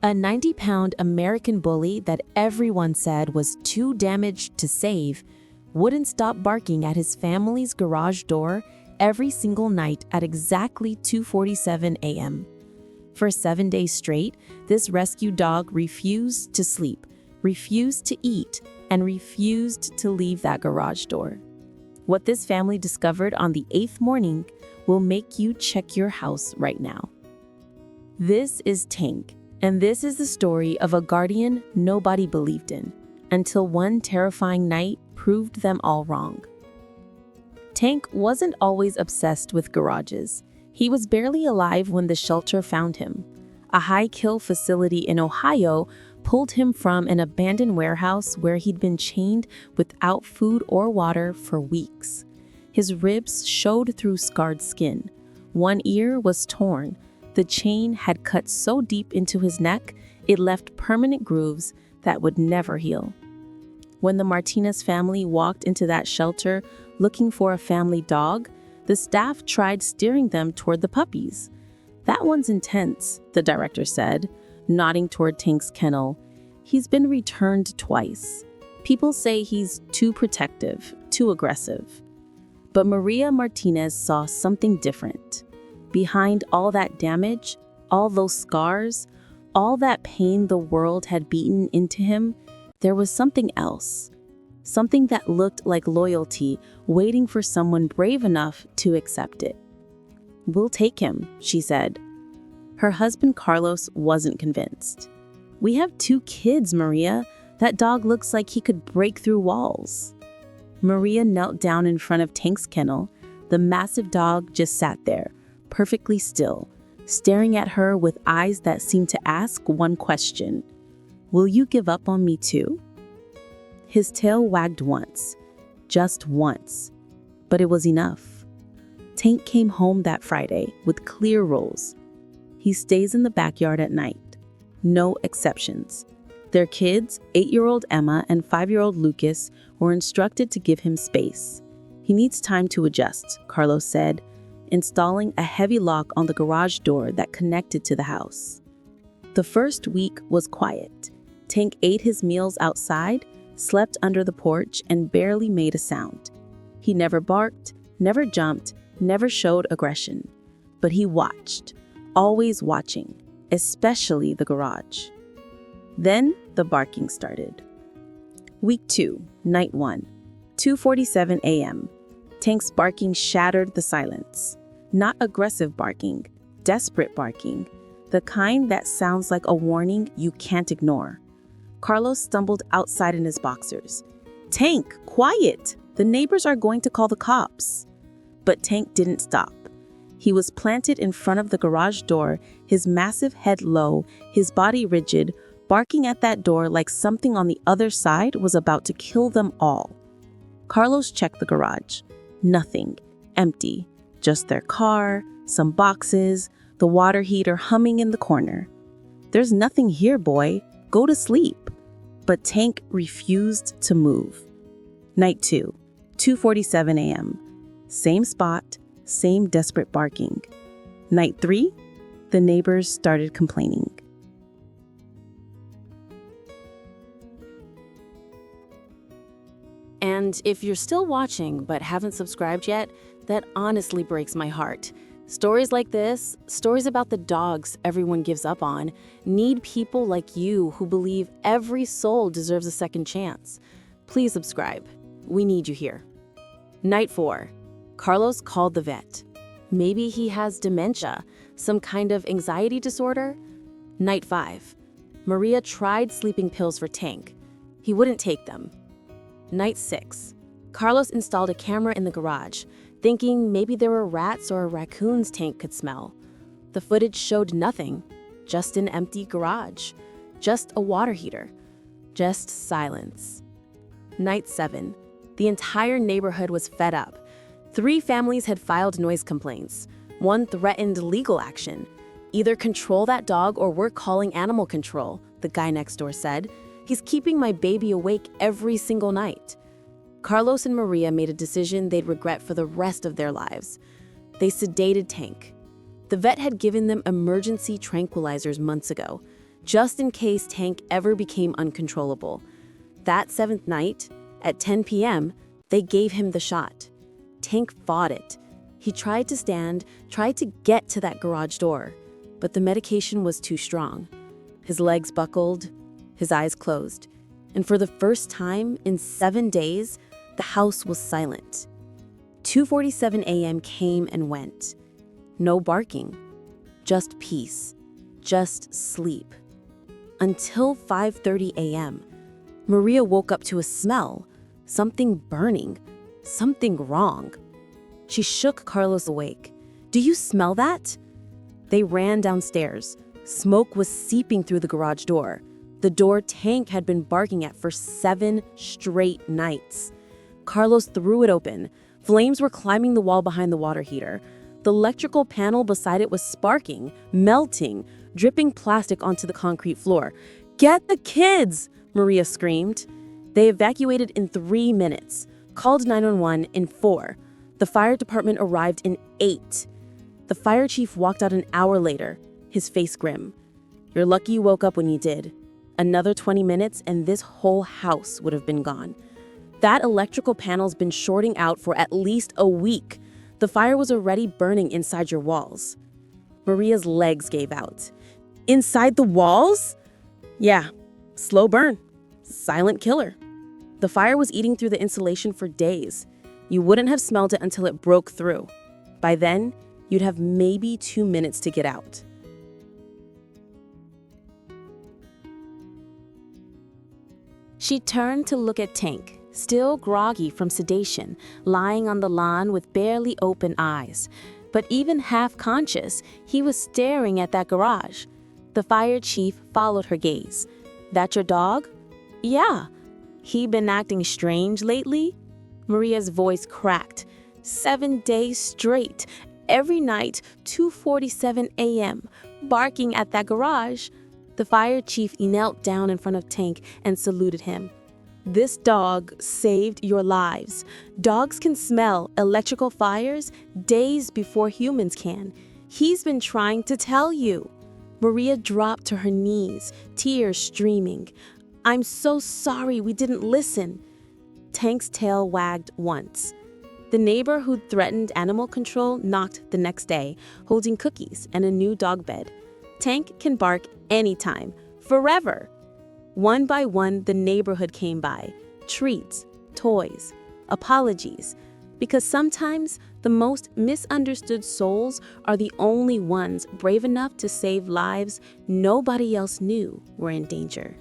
A 90-pound American bully that everyone said was too damaged to save wouldn't stop barking at his family's garage door every single night at exactly 2:47 a.m. For 7 days straight, this rescue dog refused to sleep, refused to eat, and refused to leave that garage door. What this family discovered on the 8th morning will make you check your house right now. This is Tank, and this is the story of a guardian nobody believed in, until one terrifying night proved them all wrong. Tank wasn't always obsessed with garages. He was barely alive when the shelter found him. A high-kill facility in Ohio pulled him from an abandoned warehouse where he'd been chained without food or water for weeks. His ribs showed through scarred skin. One ear was torn. The chain had cut so deep into his neck, it left permanent grooves that would never heal. When the Martinez family walked into that shelter looking for a family dog, the staff tried steering them toward the puppies. "That one's intense," the director said, nodding toward Tank's kennel. "He's been returned twice. People say he's too protective, too aggressive." But Maria Martinez saw something different. Behind all that damage, all those scars, all that pain the world had beaten into him, there was something else. Something that looked like loyalty, waiting for someone brave enough to accept it. "We'll take him," she said. Her husband Carlos wasn't convinced. "We have 2 kids, Maria. That dog looks like he could break through walls." Maria knelt down in front of Tank's kennel. The massive dog just sat there, perfectly still, staring at her with eyes that seemed to ask one question: "Will you give up on me too?" His tail wagged once, just once, but it was enough. Tank came home that Friday with clear rules. He stays in the backyard at night. No exceptions. Their kids, 8-year-old Emma and 5-year-old Lucas, were instructed to give him space. "He needs time to adjust," Carlos said, installing a heavy lock on the garage door that connected to the house. The first week was quiet. Tank ate his meals outside, slept under the porch, and barely made a sound. He never barked, never jumped, never showed aggression. But he watched, always watching, especially the garage. Then the barking started. Week 2, night 1, 2:47 a.m. Tank's barking shattered the silence. Not aggressive barking, desperate barking, the kind that sounds like a warning you can't ignore. Carlos stumbled outside in his boxers. "Tank, quiet! The neighbors are going to call the cops." But Tank didn't stop. He was planted in front of the garage door, his massive head low, his body rigid, barking at that door like something on the other side was about to kill them all. Carlos checked the garage. Nothing. Empty. Just their car, some boxes, the water heater humming in the corner. "There's nothing here, boy. Go to sleep." But Tank refused to move. Night 2, 2:47 a.m. Same spot, same desperate barking. Night 3, the neighbors started complaining. And if you're still watching but haven't subscribed yet, that honestly breaks my heart. Stories like this, stories about the dogs everyone gives up on, need people like you who believe every soul deserves a second chance. Please subscribe. We need you here. Night 4. Carlos called the vet. Maybe he has dementia, some kind of anxiety disorder? Night 5. Maria tried sleeping pills for Tank. He wouldn't take them. Night 6. Carlos installed a camera in the garage, thinking maybe there were rats or raccoons Tank could smell. The footage showed nothing, just an empty garage, just a water heater, just silence. Night 7. The entire neighborhood was fed up. 3 families had filed noise complaints. 1 threatened legal action. "Either control that dog or we're calling animal control," the guy next door said. "He's keeping my baby awake every single night." Carlos and Maria made a decision they'd regret for the rest of their lives. They sedated Tank. The vet had given them emergency tranquilizers months ago. just in case Tank ever became uncontrollable. That 7th night, at 10 p.m., they gave him the shot. Tank fought it. He tried to stand, tried to get to that garage door, but the medication was too strong. His legs buckled, his eyes closed, and for the first time in 7 days, the house was silent. 2:47 a.m. came and went. No barking, just peace, just sleep. Until 5:30 a.m., Maria woke up to a smell, something burning, something wrong. She shook Carlos awake. "Do you smell that?" They ran downstairs. Smoke was seeping through the garage door, the door Tank had been barking at for 7 straight nights. Carlos threw it open. Flames were climbing the wall behind the water heater. The electrical panel beside it was sparking, melting, dripping plastic onto the concrete floor. "Get the kids!" Maria screamed. They evacuated in 3 minutes, called 911 in 4. The fire department arrived in 8. The fire chief walked out an hour later, his face grim. "You're lucky you woke up when you did. Another 20 minutes and this whole house would have been gone. That electrical panel's been shorting out for at least a week. The fire was already burning inside your walls." Maria's legs gave out. "Inside the walls?" "Yeah, slow burn. Silent killer. The fire was eating through the insulation for days. You wouldn't have smelled it until it broke through. By then, you'd have maybe 2 minutes to get out." She turned to look at Tank, still groggy from sedation, lying on the lawn with barely open eyes. But even half-conscious, he was staring at that garage. The fire chief followed her gaze. "That your dog?" "Yeah." "He been acting strange lately?" Maria's voice cracked. 7 days straight, every night, 2:47 a.m., barking at that garage. The fire chief knelt down in front of Tank and saluted him. "This dog saved your lives. Dogs can smell electrical fires days before humans can. He's been trying to tell you." Maria dropped to her knees, tears streaming. "I'm so sorry we didn't listen." Tank's tail wagged once. The neighbor who'd threatened animal control knocked the next day, holding cookies and a new dog bed. Tank can bark anytime, forever. One by one, the neighborhood came by. Treats, toys, apologies. Because sometimes the most misunderstood souls are the only ones brave enough to save lives nobody else knew were in danger.